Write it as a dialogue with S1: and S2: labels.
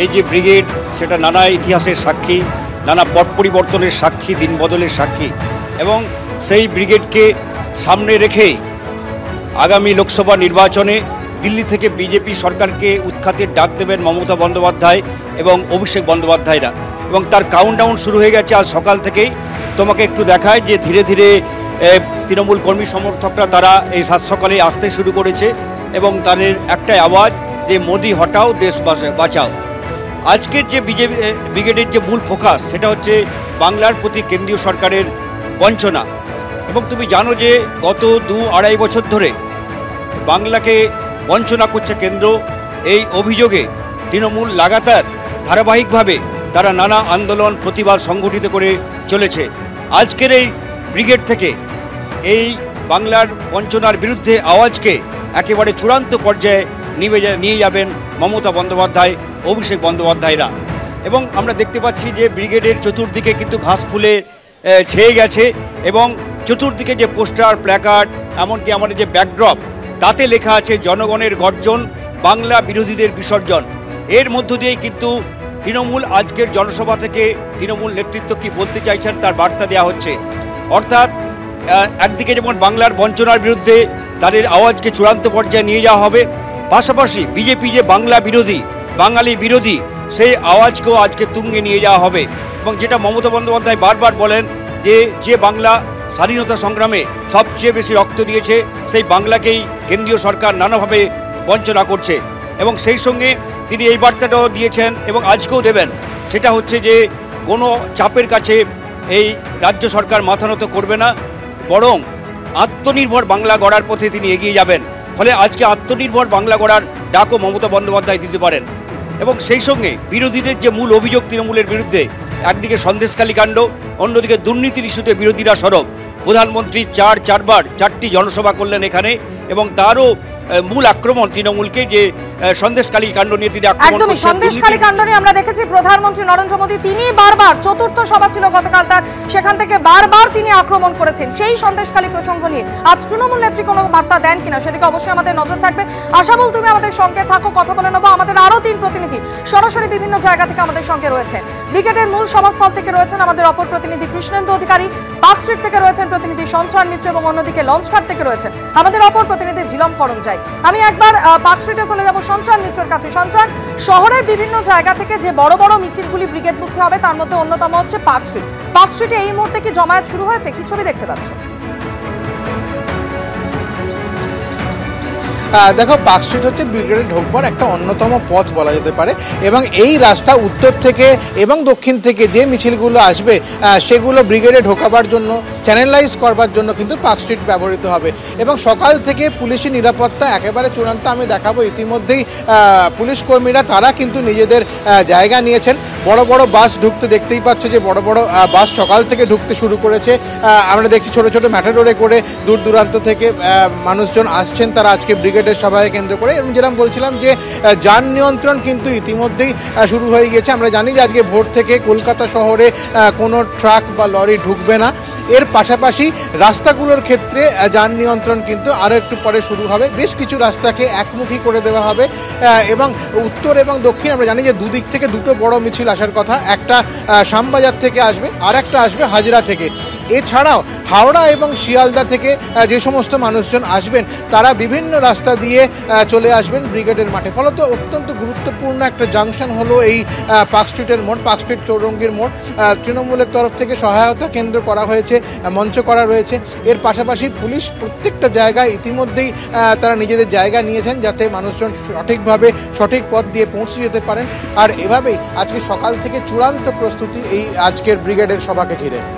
S1: এই যে ব্রিগেড, সেটা নানা ইতিহাসের সাক্ষী, নানা পট পরিবর্তনের সাক্ষী, দিন বদলের সাক্ষী, এবং সেই ব্রিগেডকে সামনে রেখেই আগামী লোকসভা নির্বাচনে দিল্লি থেকে বিজেপি সরকারকে উৎখাতের ডাক দেবেন মমতা বন্দ্যোপাধ্যায় এবং অভিষেক বন্দ্যোপাধ্যায়রা। এবং তার কাউন্টডাউন শুরু হয়ে গেছে আজ সকাল থেকেই। তোমাকে একটু দেখায় যে ধীরে ধীরে তৃণমূল কর্মী সমর্থকরা তারা এই সাত সকালে আসতে শুরু করেছে এবং তাদের একটাই আওয়াজ যে মোদি হটাও, দেশ বাঁচাও। আজকের যে বিজেপি ব্রিগেডের যে মূল ফোকাস, সেটা হচ্ছে বাংলার প্রতি কেন্দ্রীয় সরকারের বঞ্চনা। এবং তুমি জানো যে গত 2-2.5 বছর ধরে বাংলাকে বঞ্চনা করছে কেন্দ্র। এই অভিযোগে তৃণমূল লাগাতার ধারাবাহিকভাবে তারা নানা আন্দোলন প্রতিবাদ সংগঠিত করে চলেছে। আজকের এই ব্রিগেড থেকে এই বাংলার বঞ্চনার বিরুদ্ধে আওয়াজকে একেবারে চূড়ান্ত পর্যায়ে নিয়ে যাবেন মমতা বন্দ্যোপাধ্যায়, অভিষেক বন্দ্যোপাধ্যায়রা। এবং আমরা দেখতে পাচ্ছি যে ব্রিগেডের চতুর্দিকে কিন্তু ঘাস ফুলে ছেয়ে গেছে এবং চতুর্দিকে যে পোস্টার, প্ল্যাকার্ড, এমনকি আমাদের যে ব্যাকড্রপ, তাতে লেখা আছে জনগণের গর্জন, বাংলা বিরোধীদের বিসর্জন। এর মধ্য দিয়েই কিন্তু তৃণমূল আজকের জনসভা থেকে তৃণমূল নেতৃত্ব কি বলতে চাইছেন তার বার্তা দেওয়া হচ্ছে। অর্থাৎ একদিকে যেমন বাংলার বঞ্চনার বিরুদ্ধে তাদের আওয়াজকে চূড়ান্ত পর্যায়ে নিয়ে যাওয়া হবে, পাশাপাশি বিজেপি যে বাংলা বিরোধী, বাঙালি বিরোধী, সেই আওয়াজকেও আজকে তুঙ্গে নিয়ে যাওয়া হবে। এবং যেটা মমতা বন্দ্যোপাধ্যায় বারবার বলেন যে বাংলা স্বাধীনতা সংগ্রামে সবচেয়ে বেশি রক্ত দিয়েছে, সেই বাংলাকেই কেন্দ্রীয় সরকার নানাভাবে বঞ্চনা করছে। এবং সেই সঙ্গে তিনি এই বার্তাটাও দিয়েছেন এবং আজকেও দেবেন, সেটা হচ্ছে যে কোনো চাপের কাছে এই রাজ্য সরকার মাথা নত করবে না, বরং আত্মনির্ভর বাংলা গড়ার পথে তিনি এগিয়ে যাবেন। ফলে আজকে আত্মনির্ভর বাংলা গড়ার ডাকও মমতা বন্দ্যোপাধ্যায় দিতে পারেন। এবং সেই সঙ্গে বিরোধীদের যে মূল অভিযোগ তৃণমূলের বিরুদ্ধে, একদিকে সন্দেশখালী কাণ্ড, অন্যদিকে দুর্নীতির ইস্যুতে বিরোধীরা সরব। প্রধানমন্ত্রী চারবার 4টি জনসভা করলেন এখানে, এবং তারও মূল আক্রমণ তৃণমূলকে, যে সন্দেশখালী কাণ্ড নিয়ে তিনি
S2: একদমই সন্দেশখালী কাণ্ড নিয়ে আমরা দেখেছি প্রধানমন্ত্রী নরেন্দ্র মোদী তিনি বারবার, চতুর্থ সভা ছিল গতকাল তার, সেখান থেকে বারবার তিনি আক্রমণ করেছেন সেই সন্দেশখালী প্রসঙ্গ নিয়ে। আজ তৃণমূল নেত্রী কোনো বার্তা দেন কিনা সেদিকে অবশ্যই আমাদের নজর থাকবে। আশাবল, তুমি আমাদের সঙ্গে থাকো, কথা বলে নেবো। আমাদের আরো 3 প্রতিনিধি সরাসরি বিভিন্ন জায়গা থেকে আমাদের সঙ্গে রয়েছেন। ব্রিগেডের মূল সভাস্থল থেকে রয়েছেন আমাদের অপর প্রতিনিধি কৃষ্ণেন্দু অধিকারী, পার্ক স্ট্রিট থেকে রয়েছেন প্রতিনিধি সঞ্চয়ন মিত্র, এবং অন্যদিকে লঞ্চঘাট থেকে রয়েছেন আমাদের অপর প্রতিনিধি ঝিলম করঞ্জাই। আমি একবার পার্ক স্ট্রিটে চলে যাব সঞ্চয়ন মিত্রর কাছে। সঞ্চয়ন, শহরের বিভিন্ন জায়গা থেকে যে বড় বড় মিছিলগুলি ব্রিগেডমুখী হবে তার মধ্যে অন্যতম হচ্ছে পার্ক স্ট্রিট। পার্ক স্ট্রিটে এই মুহূর্তে কি জমায়েত শুরু হয়েছে? কি ছবি দেখতে পাচ্ছ?
S3: দেখো, পার্ক স্ট্রিট হচ্ছে ব্রিগেডে ঢোকবার একটা অন্যতম পথ বলা যেতে পারে, এবং এই রাস্তা উত্তর থেকে এবং দক্ষিণ থেকে যে মিছিলগুলো আসবে সেগুলো ব্রিগেডে ঢোকাবার জন্য, চ্যানেলাইজ করবার জন্য কিন্তু পার্ক স্ট্রিট ব্যবহৃত হবে। এবং সকাল থেকে পুলিশি নিরাপত্তা একেবারে চূড়ান্ত। আমি দেখাবো ইতিমধ্যেই পুলিশ কর্মীরা তারা কিন্তু নিজেদের জায়গা নিয়েছেন। বড় বড় বাস ঢুকতে দেখতেই পাচ্ছ যে বড় বড় বাস সকাল থেকে ঢুকতে শুরু করেছে। আমরা দেখছি ছোট ছোট ম্যাটাডোরে করে দূর দূরান্ত থেকে মানুষজন আসছেন তারা আজকে ব্রিগেডের সভায় কেন্দ্র করে। এবং যেরকম বলছিলাম যে যান নিয়ন্ত্রণ কিন্তু ইতিমধ্যেই শুরু হয়ে গেছে। আমরা জানি যে আজকে ভোর থেকে কলকাতা শহরে কোনো ট্রাক বা লরি ঢুকবে না। এর পাশাপাশি রাস্তাগুলোর ক্ষেত্রে যান নিয়ন্ত্রণ কিন্তু আরও একটু পরে শুরু হবে। বেশ কিছু রাস্তাকে একমুখী করে দেওয়া হবে, এবং উত্তর এবং দক্ষিণ আমরা জানি যে দুদিক থেকে দুটো বড় মিছিল আসার কথা। একটা শ্যামবাজার থেকে আসবে, আর একটা আসবে হাজরা থেকে। এছাড়াও হাওড়া এবং শিয়ালদা থেকে যে সমস্ত মানুষজন আসবেন তারা বিভিন্ন রাস্তা দিয়ে চলে আসবেন ব্রিগেডের মাঠে। ফলত অত্যন্ত গুরুত্বপূর্ণ একটা জাংশন হলো এই পার্ক স্ট্রিটের মোড়, পার্ক স্ট্রিট চৌরঙ্গির মোড়। তৃণমূলের তরফ থেকে সহায়তা কেন্দ্র করা হয়েছে, মঞ্চ করা রয়েছে। এর পাশাপাশি পুলিশ প্রত্যেকটা জায়গায় ইতিমধ্যেই তারা নিজেদের জায়গা নিয়েছেন যাতে মানুষজন সঠিকভাবে সঠিক পথ দিয়ে পৌঁছে যেতে পারেন। আর এভাবেই আজকে সকাল থেকে চূড়ান্ত প্রস্তুতি এই আজকের ব্রিগেডের সভাকে ঘিরে।